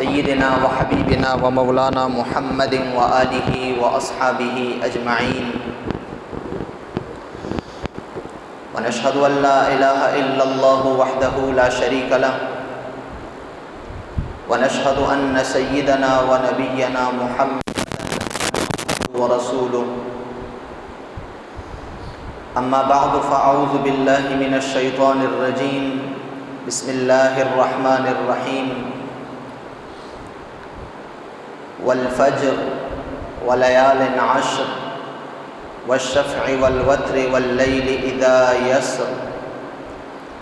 سيدنا وحبيبنا ومولانا محمد وآله وأصحابه أجمعين ونشهد أن لا إله إلا الله وحده لا شريك له ونشهد أن سيدنا ونبينا محمد ورسوله أما بعد فأعوذ بالله من الشيطان الرجيم بسم الله الرحمن الرحيم والفجر وليال عشر والشفع والوتر والليل إذا يسر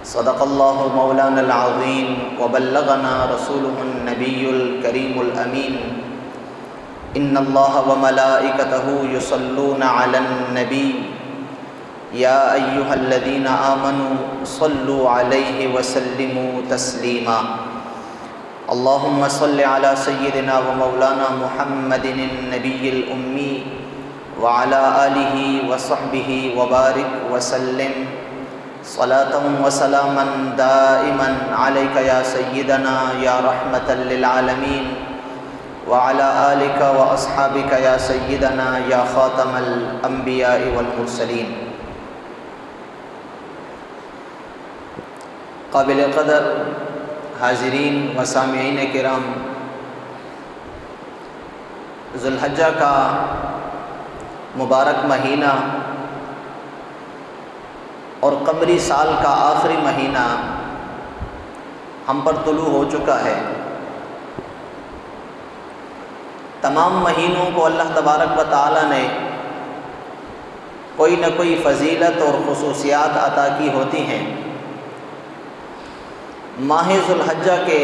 صدق الله مولانا العظيم وبلغنا رسوله النبي الكريم الأمين إن الله وملائكته يصلون على النبي يا أيها الذين آمنوا صلوا عليه وسلموا تسليما اللهم صل على سيدنا ومولانا محمد النبي الأمي وعلى آله وصحبه وبارك وسلم صلاة وسلاما دائما عليك يا سيدنا يا رحمة للعالمين وعلى آلك وأصحابك يا سيدنا يا خاتم الأنبياء والمرسلين. قابل قدر حاضرین و سامعین کرام، ذو الحجہ کا مبارک مہینہ اور قمری سال کا آخری مہینہ ہم پر طلوع ہو چکا ہے۔ تمام مہینوں کو اللہ تبارک و تعالی نے کوئی نہ کوئی فضیلت اور خصوصیات عطا کی ہوتی ہیں۔ ماہ ذو الحجہ کے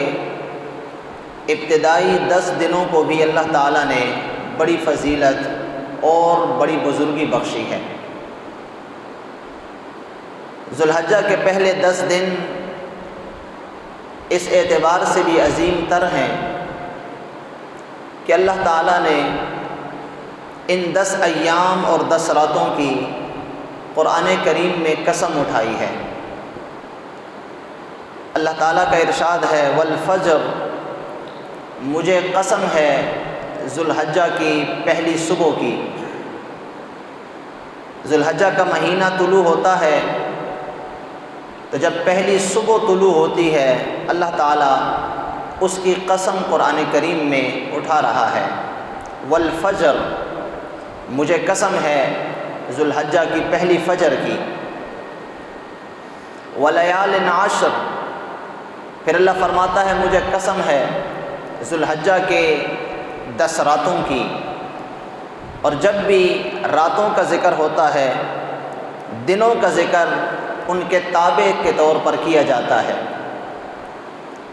ابتدائی 10 دنوں کو بھی اللہ تعالیٰ نے بڑی فضیلت اور بڑی بزرگی بخشی ہے۔ ذو الحجہ کے پہلے 10 دن اس اعتبار سے بھی عظیم تر ہیں کہ اللہ تعالیٰ نے ان 10 ایام اور 10 راتوں کی قرآن کریم میں قسم اٹھائی ہے۔ اللہ تعالیٰ کا ارشاد ہے والفجر، مجھے قسم ہے ذو الحجہ کی پہلی صبح کی۔ ذو الحجہ کا مہینہ طلوع ہوتا ہے تو جب پہلی صبح طلوع ہوتی ہے اللہ تعالیٰ اس کی قسم قرآن کریم میں اٹھا رہا ہے۔ والفجر، مجھے قسم ہے ذو الحجہ کی پہلی فجر کی۔ ولیال عشر، پھر اللہ فرماتا ہے مجھے قسم ہے ذو الحجہ کے 10 راتوں کی۔ اور جب بھی راتوں کا ذکر ہوتا ہے دنوں کا ذکر ان کے تابع کے طور پر کیا جاتا ہے،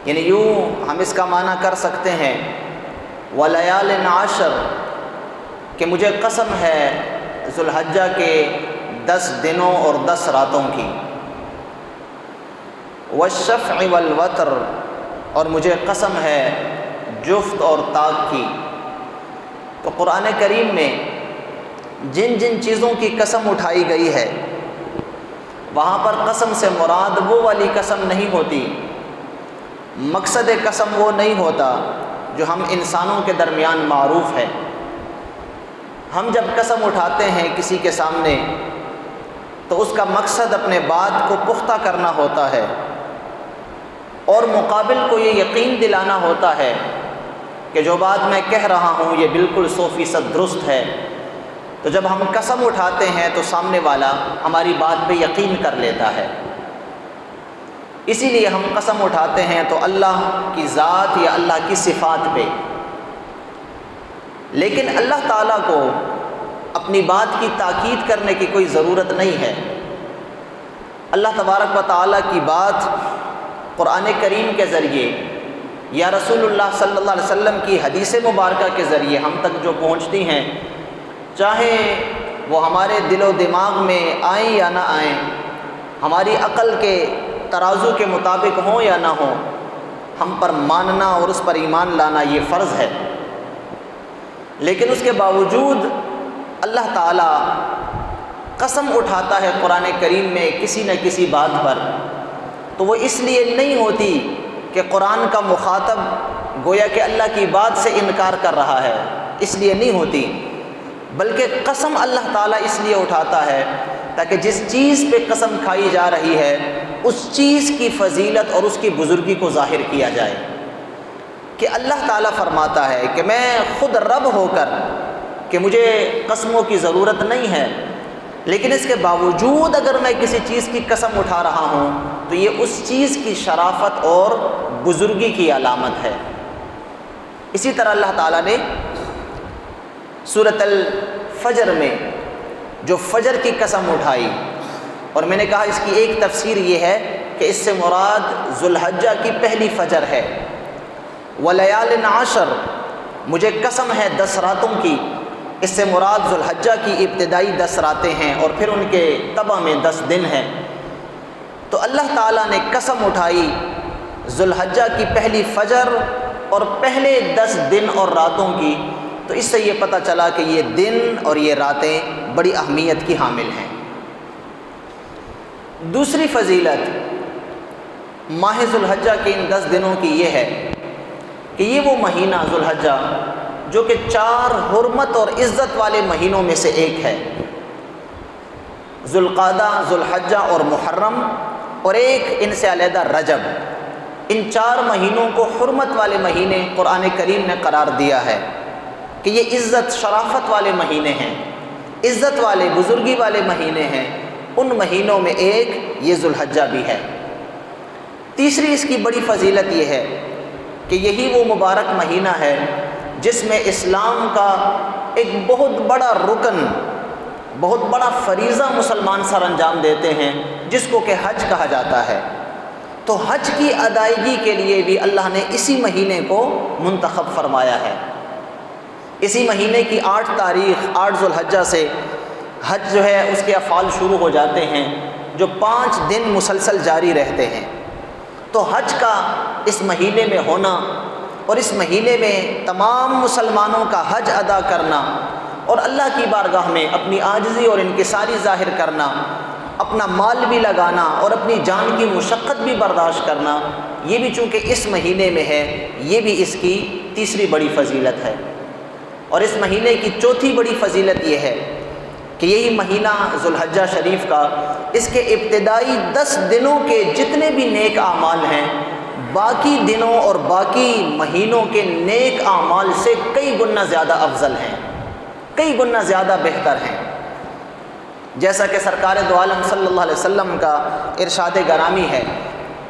یعنی یوں ہم اس کا معنی کر سکتے ہیں ولیال عشر کہ مجھے قسم ہے ذو الحجہ کے 10 دنوں اور 10 راتوں کی۔ والشفع والوتر، اور مجھے قسم ہے جفت اور طاق کی۔ تو قرآن کریم میں جن جن چیزوں کی قسم اٹھائی گئی ہے وہاں پر قسم سے مراد وہ والی قسم نہیں ہوتی، مقصد قسم وہ نہیں ہوتا جو ہم انسانوں کے درمیان معروف ہے۔ ہم جب قسم اٹھاتے ہیں کسی کے سامنے تو اس کا مقصد اپنے بات کو پختہ کرنا ہوتا ہے اور مقابل کو یہ یقین دلانا ہوتا ہے کہ جو بات میں کہہ رہا ہوں یہ بالکل 100% درست ہے۔ تو جب ہم قسم اٹھاتے ہیں تو سامنے والا ہماری بات پہ یقین کر لیتا ہے۔ اسی لیے ہم قسم اٹھاتے ہیں تو اللہ کی ذات یا اللہ کی صفات پہ، لیکن اللہ تعالیٰ کو اپنی بات کی تاکید کرنے کی کوئی ضرورت نہیں ہے۔ اللہ تبارک و تعالیٰ کی بات قرآن کریم کے ذریعے یا رسول اللہ صلی اللہ علیہ وسلم کی حدیث مبارکہ کے ذریعے ہم تک جو پہنچتی ہیں، چاہے وہ ہمارے دل و دماغ میں آئیں یا نہ آئیں، ہماری عقل کے ترازو کے مطابق ہوں یا نہ ہوں، ہم پر ماننا اور اس پر ایمان لانا یہ فرض ہے۔ لیکن اس کے باوجود اللہ تعالیٰ قسم اٹھاتا ہے قرآن کریم میں کسی نہ کسی بات پر، تو وہ اس لیے نہیں ہوتی کہ قرآن کا مخاطب گویا کہ اللہ کی بات سے انکار کر رہا ہے، اس لیے نہیں ہوتی، بلکہ قسم اللہ تعالیٰ اس لیے اٹھاتا ہے تاکہ جس چیز پہ قسم کھائی جا رہی ہے اس چیز کی فضیلت اور اس کی بزرگی کو ظاہر کیا جائے، کہ اللہ تعالیٰ فرماتا ہے کہ میں خود رب ہو کر کہ مجھے قسموں کی ضرورت نہیں ہے، لیکن اس کے باوجود اگر میں کسی چیز کی قسم اٹھا رہا ہوں تو یہ اس چیز کی شرافت اور بزرگی کی علامت ہے۔ اسی طرح اللہ تعالیٰ نے سورۃ الفجر میں جو فجر کی قسم اٹھائی، اور میں نے کہا اس کی ایک تفسیر یہ ہے کہ اس سے مراد ذو الحجہ کی پہلی فجر ہے۔ وَلَيَالٍ عَشْرٍ، مجھے قسم ہے 10 راتوں کی، اس سے مراد ذو الحجہ کی ابتدائی 10 راتیں ہیں اور پھر ان کے تبع میں 10 دن ہیں۔ تو اللہ تعالیٰ نے قسم اٹھائی ذو الحجہ کی پہلی فجر اور پہلے 10 دن اور راتوں کی، تو اس سے یہ پتہ چلا کہ یہ دن اور یہ راتیں بڑی اہمیت کی حامل ہیں۔ دوسری فضیلت ماہ ذو الحجہ کے ان 10 دنوں کی یہ ہے کہ یہ وہ مہینہ ذو الحجہ جو کہ 4 حرمت اور عزت والے مہینوں میں سے ایک ہے، ذو القعدہ، ذو الحجہ اور محرم، اور ایک ان سے علیحدہ رجب۔ ان 4 مہینوں کو حرمت والے مہینے قرآن کریم نے قرار دیا ہے کہ یہ عزت شرافت والے مہینے ہیں، عزت والے بزرگی والے مہینے ہیں۔ ان مہینوں میں ایک یہ ذو الحجہ بھی ہے۔ تیسری اس کی بڑی فضیلت یہ ہے کہ یہی وہ مبارک مہینہ ہے جس میں اسلام کا ایک بہت بڑا رکن، بہت بڑا فریضہ مسلمان سر انجام دیتے ہیں، جس کو کہ حج کہا جاتا ہے۔ تو حج کی ادائیگی کے لیے بھی اللہ نے اسی مہینے کو منتخب فرمایا ہے۔ اسی مہینے کی 8 تاریخ 8 ذو الحجہ سے حج جو ہے اس کے افعال شروع ہو جاتے ہیں، جو 5 دن مسلسل جاری رہتے ہیں۔ تو حج کا اس مہینے میں ہونا اور اس مہینے میں تمام مسلمانوں کا حج ادا کرنا اور اللہ کی بارگاہ میں اپنی عاجزی اور انکساری ظاہر کرنا، اپنا مال بھی لگانا اور اپنی جان کی مشقت بھی برداشت کرنا، یہ بھی چونکہ اس مہینے میں ہے، یہ بھی اس کی تیسری بڑی فضیلت ہے۔ اور اس مہینے کی چوتھی بڑی فضیلت یہ ہے کہ یہی مہینہ ذو الحجہ شریف کا، اس کے ابتدائی 10 دنوں کے جتنے بھی نیک اعمال ہیں باقی دنوں اور باقی مہینوں کے نیک اعمال سے کئی گنا زیادہ افضل ہیں، کئی گنا زیادہ بہتر ہیں۔ جیسا کہ سرکار دو عالم صلی اللہ علیہ وسلم کا ارشاد گرامی ہے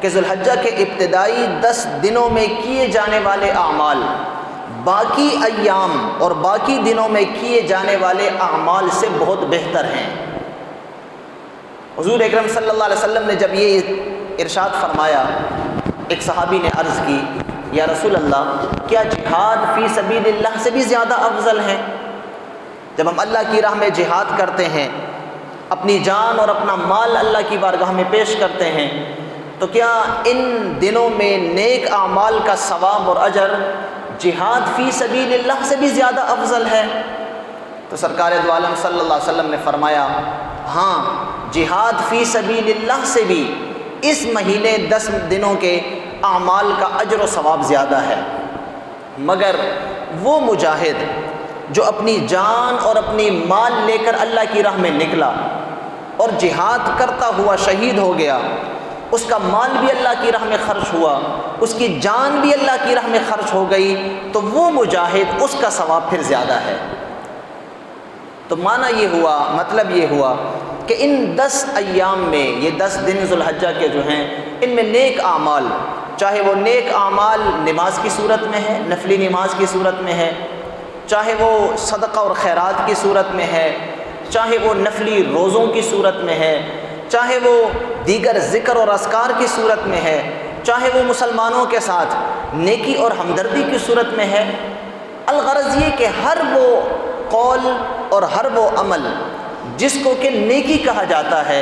کہ ذو الحجہ کے ابتدائی 10 دنوں میں کیے جانے والے اعمال باقی ایام اور باقی دنوں میں کیے جانے والے اعمال سے بہت بہتر ہیں۔ حضور اکرم صلی اللہ علیہ وسلم نے جب یہ ارشاد فرمایا، ایک صحابی نے عرض کی، یا رسول اللہ، کیا جہاد فی سبیل اللہ سے بھی زیادہ افضل ہے؟ جب ہم اللہ کی راہ میں جہاد کرتے ہیں، اپنی جان اور اپنا مال اللہ کی بارگاہ میں پیش کرتے ہیں، تو کیا ان دنوں میں نیک اعمال کا ثواب اور اجر جہاد فی سبیل اللہ سے بھی زیادہ افضل ہے؟ تو سرکار دو عالم صلی اللہ علیہ وسلم نے فرمایا، ہاں، جہاد فی سبیل اللہ سے بھی اس مہینے 10 دنوں کے اعمال کا اجر و ثواب زیادہ ہے، مگر وہ مجاہد جو اپنی جان اور اپنی مال لے کر اللہ کی راہ میں نکلا اور جہاد کرتا ہوا شہید ہو گیا، اس کا مال بھی اللہ کی راہ میں خرچ ہوا، اس کی جان بھی اللہ کی راہ میں خرچ ہو گئی، تو وہ مجاہد، اس کا ثواب پھر زیادہ ہے۔ تو معنی یہ ہوا، مطلب یہ ہوا کہ ان 10 ایام میں، یہ 10 دن ذو الحجہ کے جو ہیں، ان میں نیک اعمال، چاہے وہ نیک اعمال نماز کی صورت میں ہے، نفلی نماز کی صورت میں ہے، چاہے وہ صدقہ اور خیرات کی صورت میں ہے، چاہے وہ نفلی روزوں کی صورت میں ہے، چاہے وہ دیگر ذکر اور اذکار کی صورت میں ہے، چاہے وہ مسلمانوں کے ساتھ نیکی اور ہمدردی کی صورت میں ہے، الغرض یہ کہ ہر وہ قول اور ہر وہ عمل جس کو کہ نیکی کہا جاتا ہے،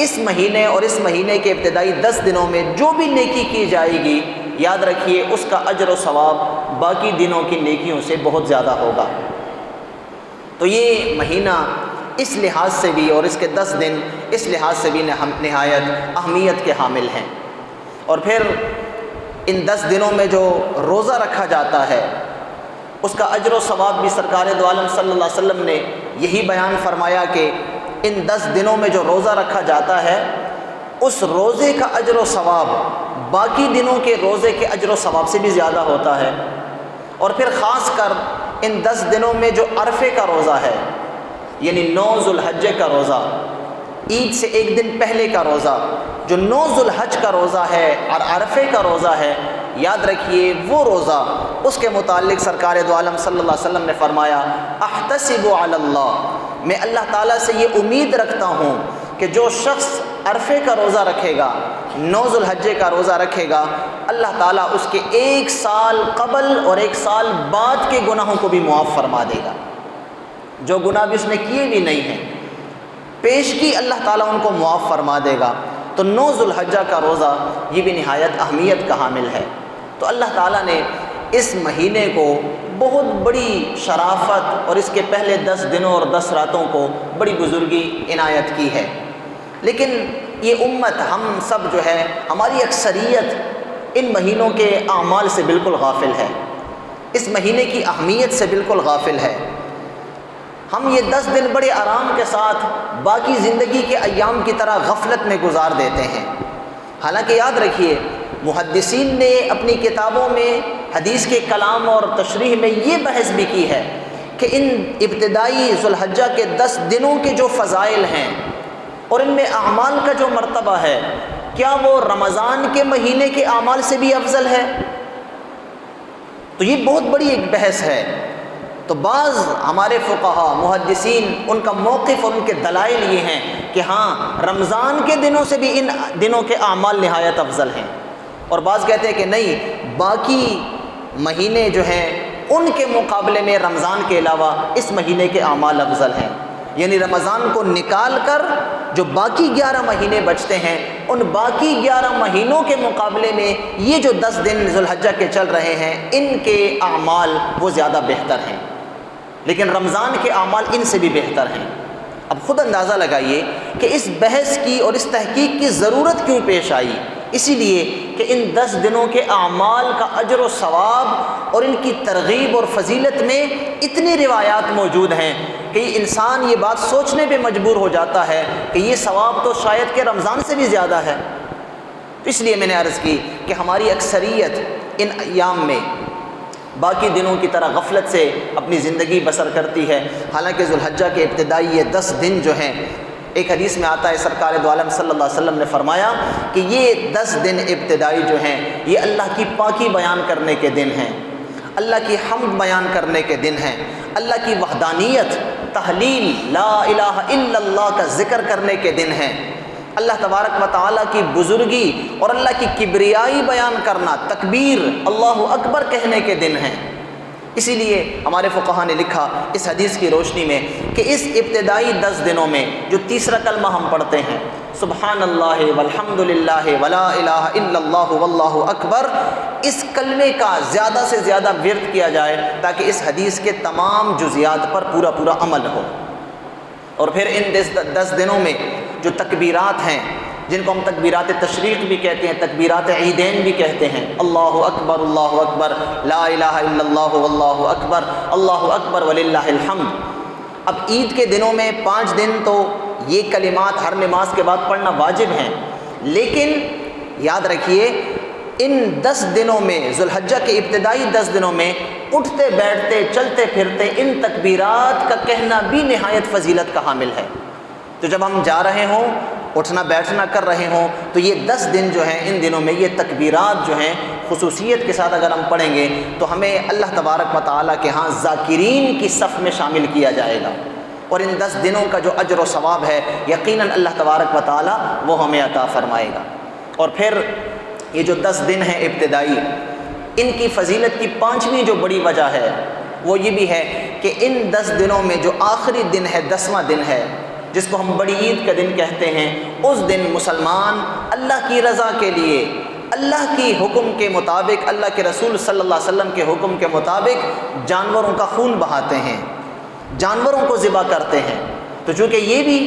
اس مہینے اور اس مہینے کے ابتدائی 10 دنوں میں جو بھی نیکی کی جائے گی، یاد رکھیے اس کا اجر و ثواب باقی دنوں کی نیکیوں سے بہت زیادہ ہوگا۔ تو یہ مہینہ اس لحاظ سے بھی اور اس کے 10 دن اس لحاظ سے بھی نہایت اہمیت کے حامل ہیں۔ اور پھر ان 10 دنوں میں جو روزہ رکھا جاتا ہے اس کا اجر و ثواب بھی سرکار دو عالم صلی اللہ علیہ وسلم نے یہی بیان فرمایا کہ ان 10 دنوں میں جو روزہ رکھا جاتا ہے اس روزے کا اجر و ثواب باقی دنوں کے روزے کے اجر و ثواب سے بھی زیادہ ہوتا ہے۔ اور پھر خاص کر ان 10 دنوں میں جو عرفے کا روزہ ہے، یعنی 9 ذو الحجہ کا روزہ، عید سے ایک دن پہلے کا روزہ، جو 9 ذو الحج کا روزہ ہے اور عرفے کا روزہ ہے، یاد رکھیے وہ روزہ، اس کے متعلق سرکار دو عالم صلی اللہ علیہ وسلم نے فرمایا احتسب علی اللہ، میں اللہ تعالیٰ سے یہ امید رکھتا ہوں کہ جو شخص عرفے کا روزہ رکھے گا، 9 ذو الحجہ کا روزہ رکھے گا، اللہ تعالیٰ اس کے 1 سال قبل اور 1 سال بعد کے گناہوں کو بھی معاف فرما دے گا۔ جو گناہ بھی اس نے کیے بھی نہیں ہیں، پیشگی اللہ تعالیٰ ان کو معاف فرما دے گا۔ تو 9 ذو الحجہ کا روزہ یہ بھی نہایت اہمیت کا حامل ہے۔ تو اللہ تعالیٰ نے اس مہینے کو بہت بڑی شرافت اور اس کے پہلے 10 دنوں اور 10 راتوں کو بڑی بزرگی عنایت کی ہے، لیکن یہ امت ہم سب جو ہے، ہماری اکثریت ان مہینوں کے اعمال سے بالکل غافل ہے، اس مہینے کی اہمیت سے بالکل غافل ہے۔ ہم یہ 10 دن بڑے آرام کے ساتھ باقی زندگی کے ایام کی طرح غفلت میں گزار دیتے ہیں۔ حالانکہ یاد رکھیے محدثین نے اپنی کتابوں میں حدیث کے کلام اور تشریح میں یہ بحث بھی کی ہے کہ ان ابتدائی ذو الحجہ کے 10 دنوں کے جو فضائل ہیں اور ان میں اعمال کا جو مرتبہ ہے، کیا وہ رمضان کے مہینے کے اعمال سے بھی افضل ہے؟ تو یہ بہت بڑی ایک بحث ہے۔ تو بعض ہمارے فقہا محدثین ان کا موقف اور ان کے دلائل یہ ہیں کہ ہاں رمضان کے دنوں سے بھی ان دنوں کے اعمال نہایت افضل ہیں، اور بعض کہتے ہیں کہ نہیں، باقی مہینے جو ہیں ان کے مقابلے میں رمضان کے علاوہ اس مہینے کے اعمال افضل ہیں، یعنی رمضان کو نکال کر جو باقی 11 مہینے بچتے ہیں ان باقی 11 مہینوں کے مقابلے میں یہ جو 10 دن ذو الحجہ کے چل رہے ہیں ان کے اعمال وہ زیادہ بہتر ہیں، لیکن رمضان کے اعمال ان سے بھی بہتر ہیں۔ اب خود اندازہ لگائیے کہ اس بحث کی اور اس تحقیق کی ضرورت کیوں پیش آئی؟ اسی لیے کہ ان 10 دنوں کے اعمال کا اجر و ثواب اور ان کی ترغیب اور فضیلت میں اتنی روایات موجود ہیں کہ یہ انسان یہ بات سوچنے پہ مجبور ہو جاتا ہے کہ یہ ثواب تو شاید کہ رمضان سے بھی زیادہ ہے۔ اس لیے میں نے عرض کی کہ ہماری اکثریت ان ایام میں باقی دنوں کی طرح غفلت سے اپنی زندگی بسر کرتی ہے، حالانکہ ذو الحجہ کے ابتدائی یہ 10 دن جو ہیں، ایک حدیث میں آتا ہے سرکار دو عالم صلی اللہ علیہ وسلم نے فرمایا کہ یہ 10 دن ابتدائی جو ہیں یہ اللہ کی پاکی بیان کرنے کے دن ہیں، اللہ کی حمد بیان کرنے کے دن ہیں، اللہ کی وحدانیت، تحلیل لا الہ الا اللہ کا ذکر کرنے کے دن ہیں، اللہ تبارک و تعالیٰ کی بزرگی اور اللہ کی کبریائی بیان کرنا، تکبیر اللہ اکبر کہنے کے دن ہیں۔ اسی لیے ہمارے فقہا نے لکھا اس حدیث کی روشنی میں کہ اس ابتدائی 10 دنوں میں جو تیسرا کلمہ ہم پڑھتے ہیں سبحان اللہ والحمد للہ ولا الہ الا اللہ واللہ اکبر، اس کلمے کا زیادہ سے زیادہ ورد کیا جائے تاکہ اس حدیث کے تمام جزیات پر پورا عمل ہو۔ اور پھر ان 10 دنوں میں جو تکبیرات ہیں جن کو ہم تکبیرات تشریق بھی کہتے ہیں، تکبیرات عیدین بھی کہتے ہیں، اللہ اکبر لا الہ الا اللہ واللہ اکبر وللہ الحمد۔ اب عید کے دنوں میں 5 دن تو یہ کلمات ہر نماز کے بعد پڑھنا واجب ہیں، لیکن یاد رکھیے ان 10 دنوں میں ذو الحجہ کے ابتدائی 10 دنوں میں اٹھتے بیٹھتے چلتے پھرتے ان تکبیرات کا کہنا بھی نہایت فضیلت کا حامل ہے۔ تو جب ہم جا رہے ہوں، اٹھنا بیٹھنا کر رہے ہوں، تو یہ 10 دن جو ہیں ان دنوں میں یہ تکبیرات جو ہیں خصوصیت کے ساتھ اگر ہم پڑھیں گے تو ہمیں اللہ تبارک و تعالیٰ کے ہاں ذاکرین کی صف میں شامل کیا جائے گا، اور ان 10 دنوں کا جو اجر و ثواب ہے یقیناً اللہ تبارک و تعالیٰ وہ ہمیں عطا فرمائے گا۔ اور پھر یہ جو 10 دن ہیں ابتدائی، ان کی فضیلت کی 5ویں جو بڑی وجہ ہے وہ یہ بھی ہے کہ ان 10 دنوں میں جو آخری دن ہے 10واں دن ہے جس کو ہم بڑی عید کا دن کہتے ہیں، اس دن مسلمان اللہ کی رضا کے لیے اللہ کی حکم کے مطابق، اللہ کے رسول صلی اللہ علیہ وسلم کے حکم کے مطابق جانوروں کا خون بہاتے ہیں، جانوروں کو ذبح کرتے ہیں۔ تو چونکہ یہ بھی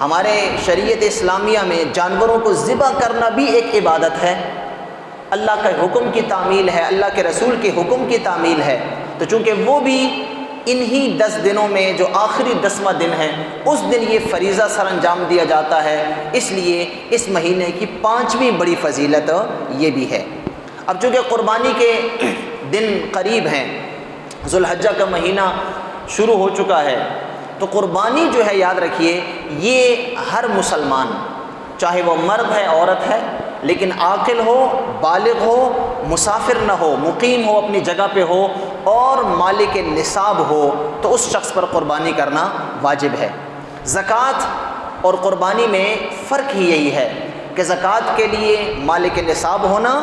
ہمارے شریعت اسلامیہ میں جانوروں کو ذبح کرنا بھی ایک عبادت ہے، اللہ کے حکم کی تعمیل ہے، اللہ کے رسول کے حکم کی تعمیل ہے، تو چونکہ وہ بھی انہی 10 دنوں میں جو آخری 10واں دن ہے اس دن یہ فریضہ سر انجام دیا جاتا ہے، اس لیے اس مہینے کی 5ویں بڑی فضیلت یہ بھی ہے۔ اب چونکہ قربانی کے دن قریب ہیں، ذوالحجہ کا مہینہ شروع ہو چکا ہے، تو قربانی جو ہے یاد رکھیے یہ ہر مسلمان، چاہے وہ مرد ہے عورت ہے، لیکن عاقل ہو، بالغ ہو، مسافر نہ ہو، مقیم ہو، اپنی جگہ پہ ہو اور مالک نصاب ہو، تو اس شخص پر قربانی کرنا واجب ہے۔ زکوٰۃ اور قربانی میں فرق ہی یہی ہے کہ زکوٰۃ کے لیے مالک نصاب ہونا،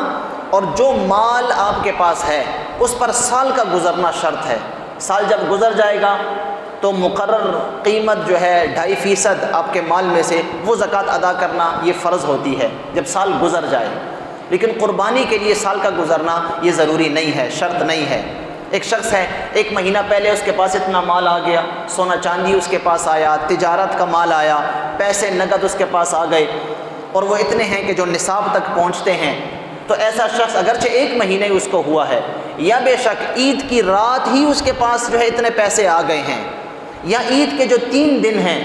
اور جو مال آپ کے پاس ہے اس پر سال کا گزرنا شرط ہے۔ سال جب گزر جائے گا تو مقرر قیمت جو ہے 2.5% آپ کے مال میں سے وہ زکوٰۃ ادا کرنا یہ فرض ہوتی ہے جب سال گزر جائے، لیکن قربانی کے لیے سال کا گزرنا یہ ضروری نہیں ہے، شرط نہیں ہے۔ ایک شخص ہے، 1 مہینہ پہلے اس کے پاس اتنا مال آ گیا، سونا چاندی اس کے پاس آیا، تجارت کا مال آیا، پیسے نقد اس کے پاس آ گئے، اور وہ اتنے ہیں کہ جو نصاب تک پہنچتے ہیں، تو ایسا شخص اگرچہ 1 مہینہ ہی اس کو ہوا ہے، یا بے شک عید کی رات ہی اس کے پاس جو ہے اتنے پیسے آ گئے ہیں، یا عید کے جو 3 دن ہیں،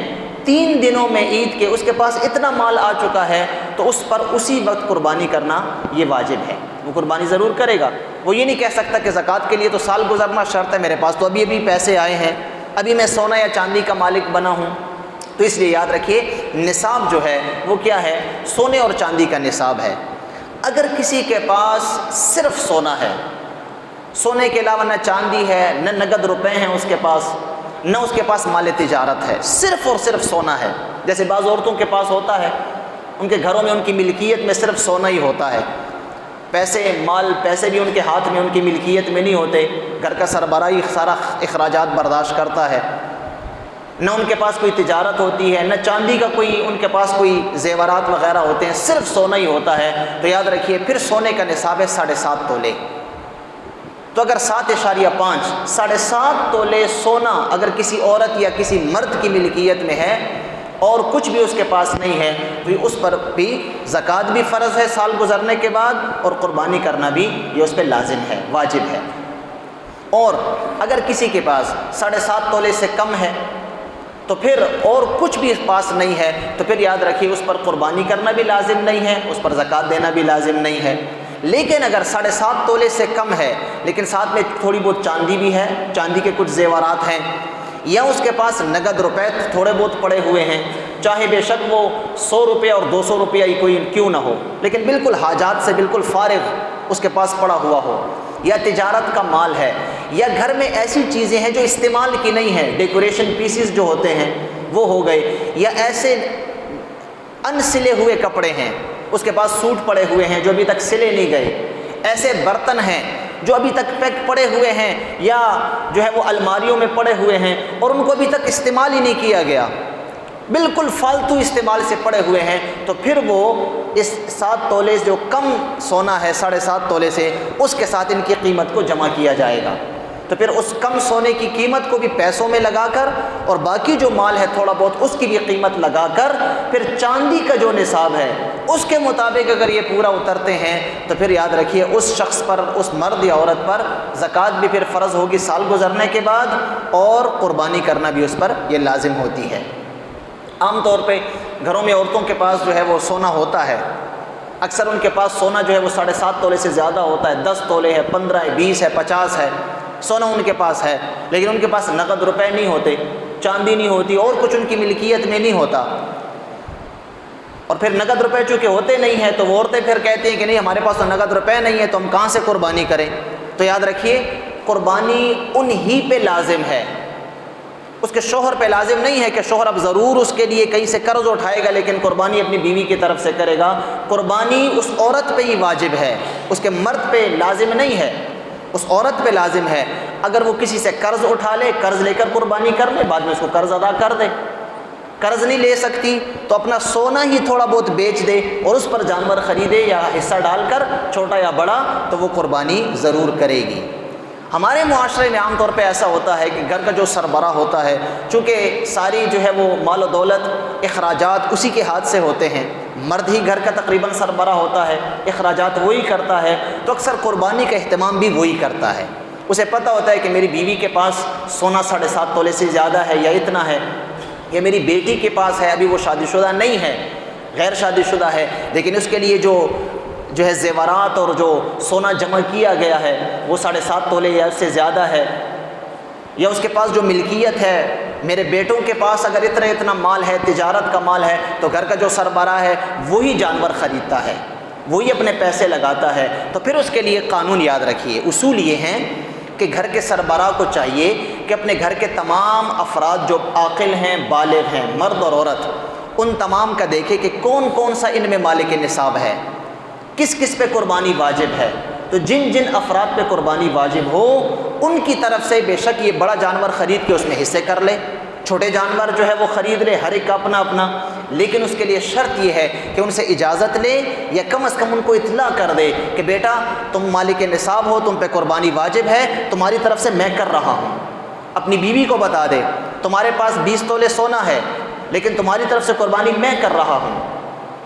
3 دنوں میں عید کے اس کے پاس اتنا مال آ چکا ہے، تو اس پر اسی وقت قربانی کرنا یہ واجب ہے، وہ قربانی ضرور کرے گا۔ وہ یہ نہیں کہہ سکتا کہ زکوٰۃ کے لیے تو سال گزرنا شرط ہے، میرے پاس تو ابھی پیسے آئے ہیں، ابھی میں سونا یا چاندی کا مالک بنا ہوں۔ تو اس لیے یاد رکھیے نصاب جو ہے وہ کیا ہے، سونے اور چاندی کا نصاب ہے۔ اگر کسی کے پاس صرف سونا ہے، سونے کے علاوہ نہ چاندی ہے، نہ نقد روپے ہیں اس کے پاس، نہ اس کے پاس مال تجارت ہے، صرف اور صرف سونا ہے، جیسے بعض عورتوں کے پاس ہوتا ہے، ان کے گھروں میں ان کی ملکیت میں صرف سونا ہی ہوتا ہے، پیسے بھی ان کے ہاتھ میں، ان کی ملکیت میں نہیں ہوتے، گھر کا سربراہی سارا اخراجات برداشت کرتا ہے، نہ ان کے پاس کوئی تجارت ہوتی ہے، نہ چاندی کا ان کے پاس کوئی زیورات وغیرہ ہوتے ہیں، صرف سونا ہی ہوتا ہے، تو یاد رکھیے پھر سونے کا نصاب ہے 7.5 تولے۔ تو اگر 7.5 7.5 تولے سونا اگر کسی عورت یا کسی مرد کی ملکیت میں ہے اور کچھ بھی اس کے پاس نہیں ہے، تو اس پر بھی زکوٰۃ بھی فرض ہے سال گزرنے کے بعد، اور قربانی کرنا بھی یہ اس پہ لازم ہے، واجب ہے۔ اور اگر کسی کے پاس 7.5 تولے سے کم ہے تو پھر اور کچھ بھی پاس نہیں ہے، تو پھر یاد رکھیے اس پر قربانی کرنا بھی لازم نہیں ہے، اس پر زکوٰۃ دینا بھی لازم نہیں ہے۔ لیکن اگر 7.5 تولے سے کم ہے لیکن ساتھ میں تھوڑی بہت چاندی بھی ہے، چاندی کے کچھ زیورات ہیں، یا اس کے پاس نقد روپے تھوڑے بہت پڑے ہوئے ہیں، چاہے بے شک وہ 100 روپے اور 200 روپیہ ہی کوئی کیوں نہ ہو، لیکن بالکل حاجات سے بالکل فارغ اس کے پاس پڑا ہوا ہو، یا تجارت کا مال ہے، یا گھر میں ایسی چیزیں ہیں جو استعمال کی نہیں ہیں، ڈیکوریشن پیسز جو ہوتے ہیں وہ ہو گئے، یا ایسے ان سلے ہوئے کپڑے ہیں، اس کے پاس سوٹ پڑے ہوئے ہیں جو ابھی تک سلے نہیں گئے، ایسے برتن ہیں جو ابھی تک پیک پڑے ہوئے ہیں یا جو ہے وہ الماریوں میں پڑے ہوئے ہیں اور ان کو ابھی تک استعمال ہی نہیں کیا گیا، بالکل فالتو استعمال سے پڑے ہوئے ہیں، تو پھر وہ اس 7 تولے جو کم سونا ہے 7.5 تولے سے، اس کے ساتھ ان کی قیمت کو جمع کیا جائے گا۔ تو پھر اس کم سونے کی قیمت کو بھی پیسوں میں لگا کر اور باقی جو مال ہے تھوڑا بہت اس کی بھی قیمت لگا کر پھر چاندی کا جو نصاب ہے اس کے مطابق اگر یہ پورا اترتے ہیں تو پھر یاد رکھیے اس شخص پر، اس مرد یا عورت پر زکوٰۃ بھی پھر فرض ہوگی سال گزرنے کے بعد، اور قربانی کرنا بھی اس پر یہ لازم ہوتی ہے۔ عام طور پہ گھروں میں عورتوں کے پاس جو ہے وہ سونا ہوتا ہے، اکثر ان کے پاس سونا جو ہے وہ 7.5 تولے سے زیادہ ہوتا ہے، 10 تولے ہے، 15 ہے، 20 ہے، 50 ہے، سونا ان کے پاس ہے، لیکن ان کے پاس نقد روپے نہیں ہوتے، چاندی نہیں ہوتی، اور کچھ ان کی ملکیت میں نہیں ہوتا، اور پھر نقد روپے چونکہ ہوتے نہیں ہیں تو وہ عورتیں پھر کہتی ہیں کہ نہیں ہمارے پاس تو نقد روپے نہیں ہے تو ہم کہاں سے قربانی کریں۔ تو یاد رکھیے قربانی انہی پہ لازم ہے، اس کے شوہر پہ لازم نہیں ہے کہ شوہر اب ضرور اس کے لیے کہیں سے قرض اٹھائے گا لیکن قربانی اپنی بیوی کی طرف سے کرے گا۔ قربانی اس عورت پہ ہی واجب ہے، اس کے مرد پہ لازم نہیں ہے، اس عورت پہ لازم ہے۔ اگر وہ کسی سے قرض اٹھا لے، قرض لے کر قربانی کر لے، بعد میں اس کو قرض ادا کر دے۔ قرض نہیں لے سکتی تو اپنا سونا ہی تھوڑا بہت بیچ دے اور اس پر جانور خریدے یا حصہ ڈال کر، چھوٹا یا بڑا، تو وہ قربانی ضرور کرے گی۔ ہمارے معاشرے میں عام طور پہ ایسا ہوتا ہے کہ گھر کا جو سربراہ ہوتا ہے، چونکہ ساری جو ہے وہ مال و دولت، اخراجات اسی کے ہاتھ سے ہوتے ہیں، مرد ہی گھر کا تقریباً سربراہ ہوتا ہے، اخراجات وہی کرتا ہے، تو اکثر قربانی کا اہتمام بھی وہی کرتا ہے۔ اسے پتہ ہوتا ہے کہ میری بیوی کے پاس سونا 7.5 تولے سے زیادہ ہے یا اتنا ہے، یا میری بیٹی کے پاس ہے، ابھی وہ شادی شدہ نہیں ہے، غیر شادی شدہ ہے، لیکن اس کے لیے جو ہے زیورات اور جو سونا جمع کیا گیا ہے وہ 7.5 تولے یا اس سے زیادہ ہے، یا اس کے پاس جو ملکیت ہے، میرے بیٹوں کے پاس اگر اتنا مال ہے، تجارت کا مال ہے، تو گھر کا جو سربراہ ہے وہی جانور خریدتا ہے، وہی اپنے پیسے لگاتا ہے۔ تو پھر اس کے لیے قانون یاد رکھیے، اصول یہ ہیں کہ گھر کے سربراہ کو چاہیے کہ اپنے گھر کے تمام افراد جو عاقل ہیں، بالغ ہیں، مرد اور عورت، ان تمام کا دیکھے کہ کون کون سا ان میں مالک نصاب ہے، کس کس پہ قربانی واجب ہے۔ تو جن جن افراد پہ قربانی واجب ہو ان کی طرف سے بے شک یہ بڑا جانور خرید کے اس میں حصے کر لے، چھوٹے جانور جو ہے وہ خرید لے، ہر ایک کا اپنا اپنا، لیکن اس کے لیے شرط یہ ہے کہ ان سے اجازت لے یا کم از کم ان کو اطلاع کر دے کہ بیٹا تم مالک نصاب ہو، تم پہ قربانی واجب ہے، تمہاری طرف سے میں کر رہا ہوں۔ اپنی بیوی کو بتا دے تمہارے پاس 20 تولے سونا ہے لیکن تمہاری طرف سے قربانی میں کر رہا ہوں،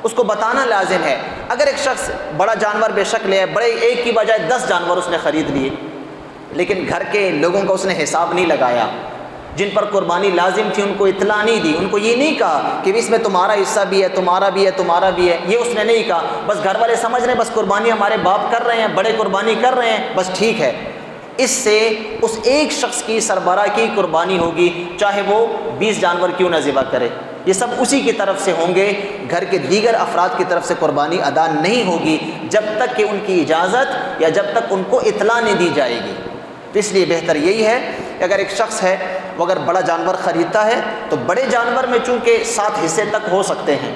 اس کو بتانا لازم ہے۔ اگر ایک شخص بڑا جانور بے شک لے، بڑے ایک کی بجائے 10 جانور اس نے خرید لیے، لیکن گھر کے لوگوں کا اس نے حساب نہیں لگایا، جن پر قربانی لازم تھی ان کو اطلاع نہیں دی، ان کو یہ نہیں کہا کہ اس میں تمہارا حصہ بھی ہے، تمہارا بھی ہے، تمہارا بھی ہے، یہ اس نے نہیں کہا، بس گھر والے سمجھ رہے ہیں بس قربانی ہمارے باپ کر رہے ہیں، بڑے قربانی کر رہے ہیں، بس ٹھیک ہے، اس سے اس ایک شخص کی سربراہ کی قربانی ہوگی، چاہے وہ 20 جانور کیوں نہ ذبح کرے، یہ سب اسی کی طرف سے ہوں گے، گھر کے دیگر افراد کی طرف سے قربانی ادا نہیں ہوگی جب تک کہ ان کی اجازت یا جب تک ان کو اطلاع نہیں دی جائے گی۔ تو اس لیے بہتر یہی ہے کہ اگر ایک شخص ہے وہ اگر بڑا جانور خریدتا ہے تو بڑے جانور میں چونکہ 7 حصے تک ہو سکتے ہیں،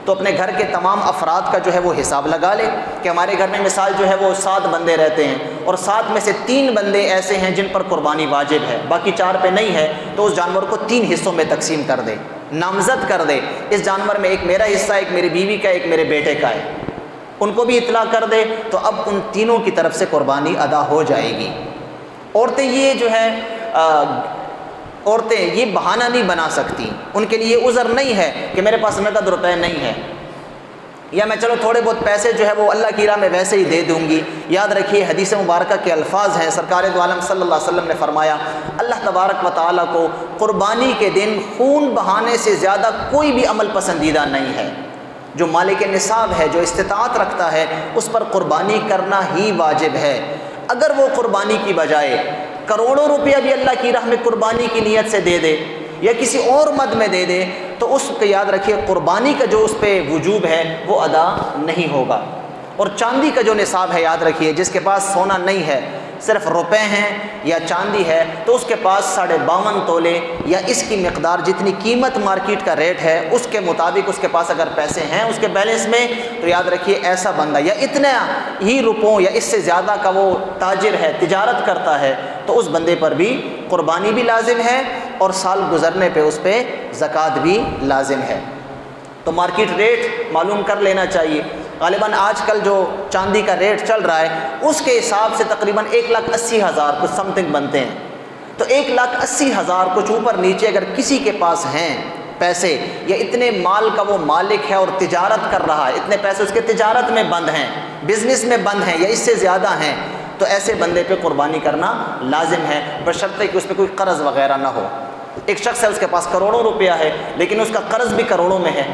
تو اپنے گھر کے تمام افراد کا جو ہے وہ حساب لگا لے کہ ہمارے گھر میں مثال جو ہے وہ 7 بندے رہتے ہیں اور 7 میں سے 3 بندے ایسے ہیں جن پر قربانی واجب ہے، باقی 4 پہ نہیں ہے، تو اس جانور کو 3 حصوں میں تقسیم کر دے، نامزد کر دے، اس جانور میں ایک میرا حصہ، ایک میری بیوی کا، ایک میرے بیٹے کا ہے، ان کو بھی اطلاع کر دے، تو اب ان تینوں کی طرف سے قربانی ادا ہو جائے گی۔ عورتیں یہ جو ہے عورتیں یہ بہانہ نہیں بنا سکتی، ان کے لیے عذر نہیں ہے کہ میرے پاس نقد روپے نہیں ہے، یا میں چلو تھوڑے بہت پیسے جو ہے وہ اللہ کی راہ میں ویسے ہی دے دوں گی۔ یاد رکھیے حدیث مبارکہ کے الفاظ ہیں، سرکار دو عالم صلی اللہ علیہ وسلم نے فرمایا اللہ تبارک و تعالیٰ کو قربانی کے دن خون بہانے سے زیادہ کوئی بھی عمل پسندیدہ نہیں ہے۔ جو مالک نصاب ہے، جو استطاعت رکھتا ہے، اس پر قربانی کرنا ہی واجب ہے۔ اگر وہ قربانی کی بجائے کروڑوں روپیہ بھی اللہ کی راہ میں قربانی کی نیت سے دے دے یا کسی اور مد میں دے دے، تو اس کو یاد رکھیے قربانی کا جو اس پہ وجوب ہے وہ ادا نہیں ہوگا۔ اور چاندی کا جو نصاب ہے، یاد رکھیے جس کے پاس سونا نہیں ہے، صرف روپے ہیں یا چاندی ہے، تو اس کے پاس 52.5 تولے یا اس کی مقدار جتنی قیمت مارکیٹ کا ریٹ ہے اس کے مطابق اس کے پاس اگر پیسے ہیں اس کے بیلنس میں، تو یاد رکھیے ایسا بندہ یا اتنا ہی روپوں یا اس سے زیادہ کا وہ تاجر ہے، تجارت کرتا ہے، تو اس بندے پر بھی قربانی بھی لازم ہے اور سال گزرنے پہ اس پہ زکوٰۃ بھی لازم ہے۔ تو مارکیٹ ریٹ معلوم کر لینا چاہیے۔ غالباً آج کل جو چاندی کا ریٹ چل رہا ہے اس کے حساب سے تقریباً 1,80,000 کچھ سم تھنگ بنتے ہیں، تو 1,80,000 کچھ اوپر نیچے اگر کسی کے پاس ہیں پیسے یا اتنے مال کا وہ مالک ہے اور تجارت کر رہا ہے، اتنے پیسے اس کے تجارت میں بند ہیں، بزنس میں بند ہیں یا اس سے زیادہ ہیں، تو ایسے بندے پہ قربانی کرنا لازم ہے، بشرطے کہ اس پہ کوئی قرض وغیرہ نہ ہو۔ ایک شخص ہے اس کے پاس کروڑوں روپیہ ہے لیکن اس کا قرض بھی کروڑوں میں ہے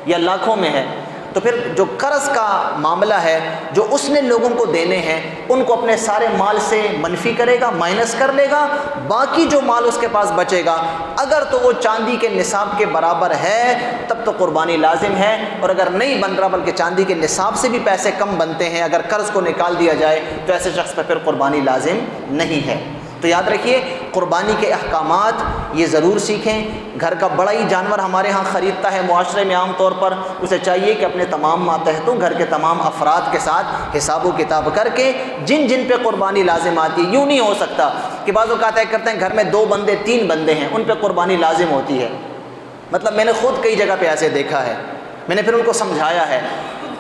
یا لاکھوں میں ہے، تو پھر جو قرض کا معاملہ ہے جو اس نے لوگوں کو دینے ہیں ان کو اپنے سارے مال سے منفی کرے گا، مائنس کر لے گا، باقی جو مال اس کے پاس بچے گا اگر تو وہ چاندی کے نصاب کے برابر ہے تب تو قربانی لازم ہے، اور اگر نہیں بن رہا بلکہ چاندی کے نصاب سے بھی پیسے کم بنتے ہیں، اگر قرض کو نکال دیا جائے تو ایسے شخص پر پھر قربانی لازم نہیں ہے۔ تو یاد رکھیے قربانی کے احکامات یہ ضرور سیکھیں۔ گھر کا بڑا ہی جانور ہمارے ہاں خریدتا ہے معاشرے میں عام طور پر، اسے چاہیے کہ اپنے تمام ماتحتوں گھر کے تمام افراد کے ساتھ حساب و کتاب کر کے جن جن پہ قربانی لازم آتی ہے، یوں نہیں ہو سکتا کہ بعض اوقات طے کرتے ہیں گھر میں 2 بندے 3 بندے ہیں ان پہ قربانی لازم ہوتی ہے، مطلب میں نے خود کئی جگہ پہ ایسے دیکھا ہے، میں نے پھر ان کو سمجھایا ہے۔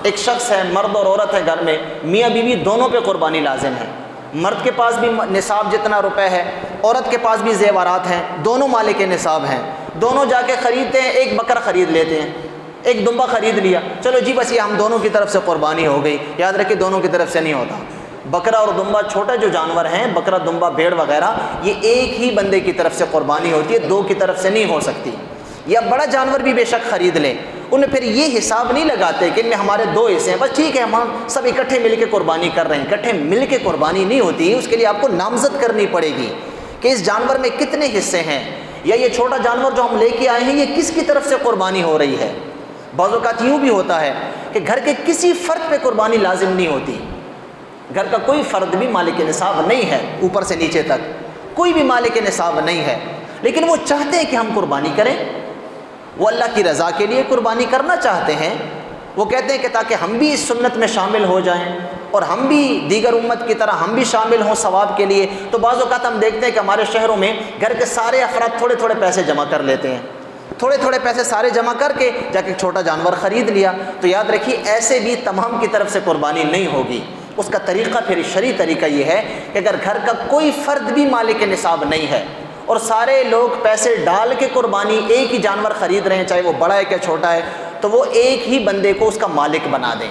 ایک شخص ہے، مرد اور عورت ہے گھر میں، میاں بیوی دونوں پہ قربانی لازم ہے، مرد کے پاس بھی نصاب جتنا روپے ہے، عورت کے پاس بھی زیورات ہیں، دونوں مالک نصاب ہیں، دونوں جا کے خریدتے ہیں، ایک بکرا خرید لیتے ہیں، ایک دمبا خرید لیا، چلو جی بس یہ ہم دونوں کی طرف سے قربانی ہو گئی۔ یاد رکھیں دونوں کی طرف سے نہیں ہوتا۔ بکرا اور دمبا چھوٹا جو جانور ہیں، بکرا دمبا بھیڑ وغیرہ، یہ ایک ہی بندے کی طرف سے قربانی ہوتی ہے، دو کی طرف سے نہیں ہو سکتی۔ یا بڑا جانور بھی بے شک خرید لیں، انہیں پھر یہ حساب نہیں لگاتے کہ ان میں ہمارے دو حصے ہیں، بس ٹھیک ہے ہم سب اکٹھے مل کے قربانی کر رہے ہیں۔ اکٹھے مل کے قربانی نہیں ہوتی، اس کے لیے آپ کو نامزد کرنی پڑے گی کہ اس جانور میں کتنے حصے ہیں، یا یہ چھوٹا جانور جو ہم لے کے آئے ہیں یہ کس کی طرف سے قربانی ہو رہی ہے۔ بعض اوقات یوں بھی ہوتا ہے کہ گھر کے کسی فرد پہ قربانی لازم نہیں ہوتی، گھر کا کوئی فرد بھی مالک نصاب نہیں ہے، اوپر سے نیچے تک کوئی بھی مالک نصاب نہیں ہے، لیکن وہ چاہتے ہیں کہ ہم قربانی کریں، وہ اللہ کی رضا کے لیے قربانی کرنا چاہتے ہیں۔ وہ کہتے ہیں کہ تاکہ ہم بھی اس سنت میں شامل ہو جائیں اور ہم بھی دیگر امت کی طرح ہم بھی شامل ہوں ثواب کے لیے۔ تو بعض اوقات ہم دیکھتے ہیں کہ ہمارے شہروں میں گھر کے سارے افراد تھوڑے تھوڑے پیسے جمع کر لیتے ہیں، تھوڑے تھوڑے پیسے سارے جمع کر کے جا کے چھوٹا جانور خرید لیا۔ تو یاد رکھیے ایسے بھی تمام کی طرف سے قربانی نہیں ہوگی۔ اس کا طریقہ پھر شرعی طریقہ یہ ہے کہ اگر گھر کا کوئی فرد بھی مالک نصاب نہیں ہے اور سارے لوگ پیسے ڈال کے قربانی ایک ہی جانور خرید رہے ہیں، چاہے وہ بڑا ہے کہ چھوٹا ہے، تو وہ ایک ہی بندے کو اس کا مالک بنا دیں،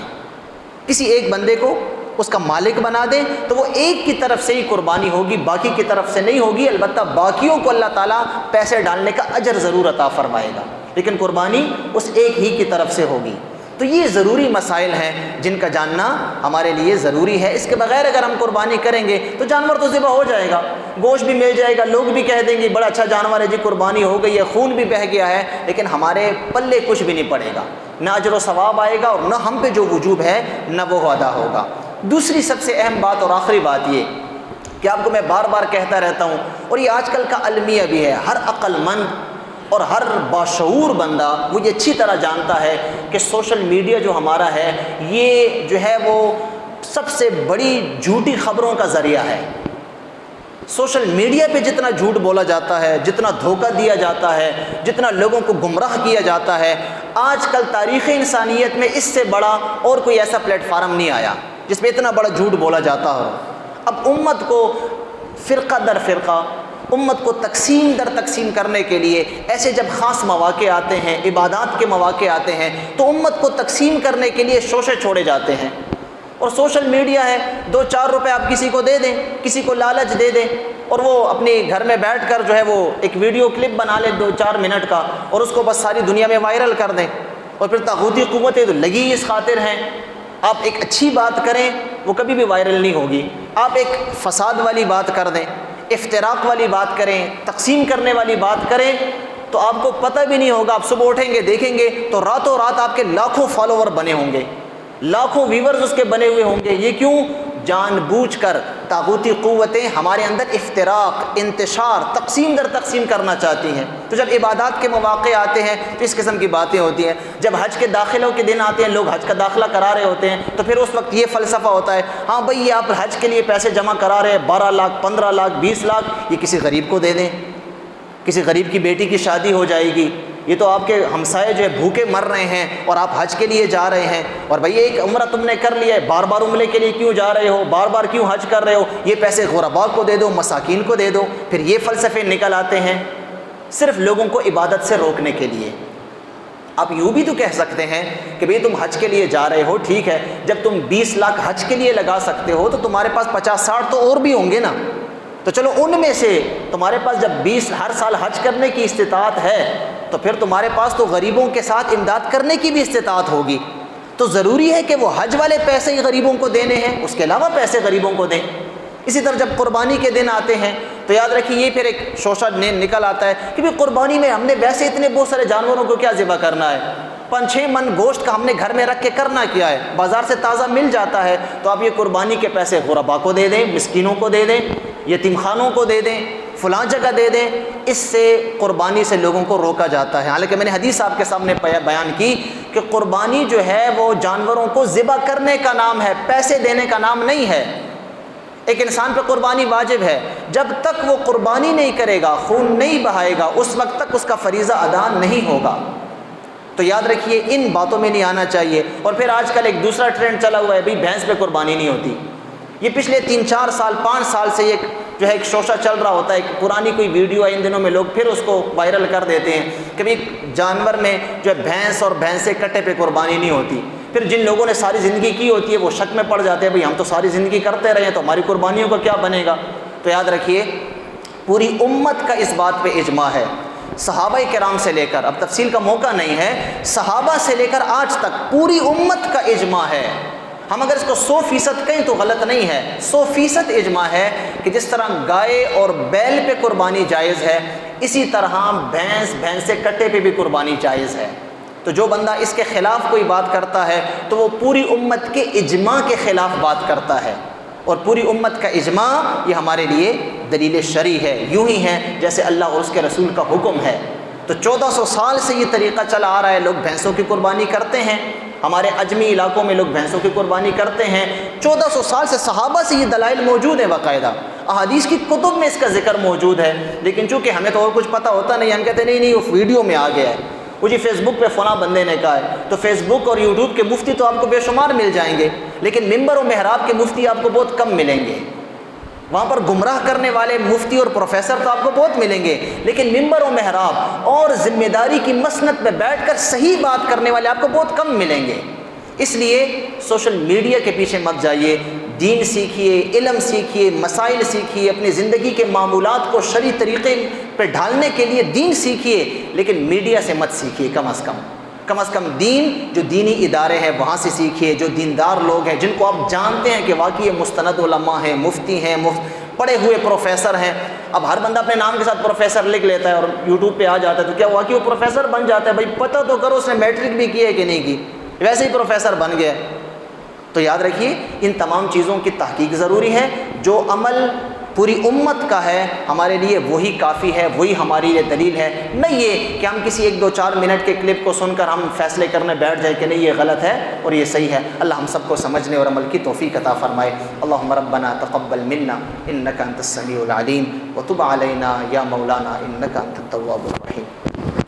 کسی ایک بندے کو اس کا مالک بنا دیں، تو وہ ایک کی طرف سے ہی قربانی ہوگی، باقی کی طرف سے نہیں ہوگی۔ البتہ باقیوں کو اللہ تعالیٰ پیسے ڈالنے کا اجر ضرور عطا فرمائے گا، لیکن قربانی اس ایک ہی کی طرف سے ہوگی۔ تو یہ ضروری مسائل ہیں جن کا جاننا ہمارے لیے ضروری ہے۔ اس کے بغیر اگر ہم قربانی کریں گے تو جانور تو ذبح ہو جائے گا، گوشت بھی مل جائے گا، لوگ بھی کہہ دیں گے بڑا اچھا جانور ہے جی، قربانی ہو گئی ہے، خون بھی بہہ گیا ہے، لیکن ہمارے پلے کچھ بھی نہیں پڑے گا، نہ اجر و ثواب آئے گا اور نہ ہم پہ جو وجوب ہے نہ وہ ادا ہوگا۔ دوسری سب سے اہم بات اور آخری بات یہ کہ آپ کو میں بار بار کہتا رہتا ہوں، اور یہ آج کل کا المیہ بھی ہے، ہر عقل مند اور ہر باشعور بندہ وہ یہ اچھی طرح جانتا ہے کہ سوشل میڈیا جو ہمارا ہے یہ جو ہے وہ سب سے بڑی جھوٹی خبروں کا ذریعہ ہے۔ سوشل میڈیا پہ جتنا جھوٹ بولا جاتا ہے، جتنا دھوکہ دیا جاتا ہے، جتنا لوگوں کو گمراہ کیا جاتا ہے، آج کل تاریخ انسانیت میں اس سے بڑا اور کوئی ایسا پلیٹ فارم نہیں آیا جس پہ اتنا بڑا جھوٹ بولا جاتا ہو۔ اب امت کو فرقہ در فرقہ، امت کو تقسیم در تقسیم کرنے کے لیے ایسے جب خاص مواقع آتے ہیں، عبادات کے مواقع آتے ہیں، تو امت کو تقسیم کرنے کے لیے شوشے چھوڑے جاتے ہیں۔ اور سوشل میڈیا ہے، 2-4 روپے آپ کسی کو دے دیں، کسی کو لالچ دے دیں، اور وہ اپنے گھر میں بیٹھ کر جو ہے وہ ایک ویڈیو کلپ بنا لے 2-4 منٹ کا، اور اس کو بس ساری دنیا میں وائرل کر دیں، اور پھر طاغوتی قوتیں تو لگی اس خاطر ہیں۔ آپ ایک اچھی بات کریں وہ کبھی بھی وائرل نہیں ہوگی، آپ ایک فساد والی بات کر دیں، افتراق والی بات کریں، تقسیم کرنے والی بات کریں، تو آپ کو پتہ بھی نہیں ہوگا، آپ صبح اٹھیں گے دیکھیں گے تو راتوں رات آپ کے لاکھوں فالوور بنے ہوں گے، لاکھوں ویورز اس کے بنے ہوئے ہوں گے۔ یہ کیوں؟ جان بوجھ کر طاغوتی قوتیں ہمارے اندر افتراق، انتشار، تقسیم در تقسیم کرنا چاہتی ہیں۔ تو جب عبادات کے مواقع آتے ہیں تو اس قسم کی باتیں ہوتی ہیں۔ جب حج کے داخلوں کے دن آتے ہیں، لوگ حج کا داخلہ کرا رہے ہوتے ہیں، تو پھر اس وقت یہ فلسفہ ہوتا ہے، ہاں بھئی یہ آپ حج کے لیے پیسے جمع کرا رہے ہیں، 12 لاکھ 15 لاکھ 20 لاکھ، یہ کسی غریب کو دے دیں، کسی غریب کی بیٹی کی شادی ہو جائے گی، یہ تو آپ کے ہمسائے جو ہے بھوکے مر رہے ہیں اور آپ حج کے لیے جا رہے ہیں، اور بھئی ایک عمرہ تم نے کر لیا ہے، بار بار عمرے کے لیے کیوں جا رہے ہو، بار بار کیوں حج کر رہے ہو، یہ پیسے غرباء کو دے دو، مساکین کو دے دو۔ پھر یہ فلسفے نکل آتے ہیں صرف لوگوں کو عبادت سے روکنے کے لیے۔ آپ یوں بھی تو کہہ سکتے ہیں کہ بھئی تم حج کے لیے جا رہے ہو، ٹھیک ہے، جب تم 20 لاکھ حج کے لیے لگا سکتے ہو تو تمہارے پاس 50-60 تو اور بھی ہوں گے نا، تو چلو ان میں سے تمہارے پاس جب 20 ہر سال حج کرنے کی استطاعت ہے تو پھر تمہارے پاس تو غریبوں کے ساتھ امداد کرنے کی بھی استطاعت ہوگی، تو ضروری ہے کہ وہ حج والے پیسے ہی غریبوں کو دینے ہیں، اس کے علاوہ پیسے غریبوں کو دیں۔ اسی طرح جب قربانی کے دن آتے ہیں تو یاد رکھیے یہ پھر ایک شوشہ نکل آتا ہے کہ بھی قربانی میں ہم نے ویسے اتنے بہت سارے جانوروں کو کیا ذبح کرنا ہے، 5-6 من گوشت کا ہم نے گھر میں رکھ کے کرنا کیا ہے، بازار سے تازہ مل جاتا ہے، تو آپ یہ قربانی کے پیسے غرباء کو دے دیں، مسکینوں کو دے دیں، یتیم خانوں کو دے دیں، فلاں جگہ دے دیں۔ اس سے قربانی سے لوگوں کو روکا جاتا ہے۔ حالانکہ میں نے حدیث آپ کے سامنے بیان کی کہ قربانی جو ہے وہ جانوروں کو ذبح کرنے کا نام ہے، پیسے دینے کا نام نہیں ہے۔ ایک انسان پہ قربانی واجب ہے، جب تک وہ قربانی نہیں کرے گا، خون نہیں بہائے گا، اس وقت تک اس کا فریضہ ادا نہیں ہوگا۔ تو یاد رکھیے ان باتوں میں نہیں آنا چاہیے۔ اور پھر آج کل ایک دوسرا ٹرینڈ چلا ہوا ہے، بھئی بھینس پہ قربانی نہیں ہوتی، یہ پچھلے 3-4 سال 5 سال سے یہ جو ہے ایک شوشہ چل رہا ہوتا ہے، ایک پرانی کوئی ویڈیو ہے، ان دنوں میں لوگ پھر اس کو وائرل کر دیتے ہیں۔ کبھی جانور میں جو ہے بھینس اور بھینسے کٹے پہ قربانی نہیں ہوتی، پھر جن لوگوں نے ساری زندگی کی ہوتی ہے وہ شک میں پڑ جاتے ہیں، بھئی ہم تو ساری زندگی کرتے رہے ہیں تو ہماری قربانیوں کا کیا بنے گا؟ تو یاد رکھیے پوری امت کا اس بات پہ اجماع ہے، صحابہ کرام سے لے کر، اب تفصیل کا موقع نہیں ہے، صحابہ سے لے کر آج تک پوری امت کا اجماع ہے۔ ہم اگر اس کو 100% کہیں تو غلط نہیں ہے، 100% اجماع ہے کہ جس طرح گائے اور بیل پہ قربانی جائز ہے، اسی طرح بھینس کٹے پہ بھی قربانی جائز ہے۔ تو جو بندہ اس کے خلاف کوئی بات کرتا ہے تو وہ پوری امت کے اجماع کے خلاف بات کرتا ہے، اور پوری امت کا اجماع یہ ہمارے لیے دلیل شرعی ہے، یوں ہی ہے جیسے اللہ اور اس کے رسول کا حکم ہے۔ تو 1400 سال سے یہ طریقہ چلا آ رہا ہے، لوگ بھینسوں کی قربانی کرتے ہیں، ہمارے عجمی علاقوں میں لوگ بھینسوں کی قربانی کرتے ہیں، 1400 سال سے صحابہ سے یہ دلائل موجود ہیں، باقاعدہ احادیث کی کتب میں اس کا ذکر موجود ہے، لیکن چونکہ ہمیں تو اور کچھ پتہ ہوتا نہیں، ہم کہتے نہیں وہ ویڈیو میں آ گیا ہے، وہ جی فیس بک پہ فلاں بندے نے کہا ہے۔ تو فیس بک اور یوٹیوب کے مفتی تو آپ کو بے شمار مل جائیں گے، لیکن ممبر و محراب کے مفتی آپ کو بہت کم ملیں گے۔ وہاں پر گمراہ کرنے والے مفتی اور پروفیسر تو آپ کو بہت ملیں گے، لیکن ممبر و محراب اور ذمہ داری کی مسند پہ بیٹھ کر صحیح بات کرنے والے آپ کو بہت کم ملیں گے۔ اس لیے سوشل میڈیا کے پیچھے مت جائیے، دین سیکھیے، علم سیکھیے، مسائل سیکھیے، اپنی زندگی کے معمولات کو شرعی طریقے پہ ڈھالنے کے لیے دین سیکھیے، لیکن میڈیا سے مت سیکھیے، کم از کم دین جو دینی ادارے ہیں وہاں سے سیکھیے، جو دیندار لوگ ہیں جن کو آپ جانتے ہیں کہ واقعی یہ مستند علماء ہیں، مفتی ہیں، پڑھے ہوئے پروفیسر ہیں۔ اب ہر بندہ اپنے نام کے ساتھ پروفیسر لکھ لیتا ہے اور یوٹیوب پہ آ جاتا ہے، تو کیا واقعی وہ پروفیسر بن جاتا ہے؟ بھائی پتہ تو کرو اس نے میٹرک بھی کی ہے کہ نہیں کی، ویسے ہی پروفیسر بن گیا۔ تو یاد رکھیے ان تمام چیزوں کی تحقیق ضروری ہے، جو عمل پوری امت کا ہے ہمارے لیے وہی کافی ہے، وہی ہماری لیے دلیل ہے، نہ یہ کہ ہم کسی 1-2-4 منٹ کے کلپ کو سن کر ہم فیصلے کرنے بیٹھ جائیں کہ نہیں یہ غلط ہے اور یہ صحیح ہے۔ اللہ ہم سب کو سمجھنے اور عمل کی توفیق عطا فرمائے۔ اللہم ربنا تقبل منا انک انت السمیع العلیم وتب علینا یا مولانا انک انت التواب الرحیم۔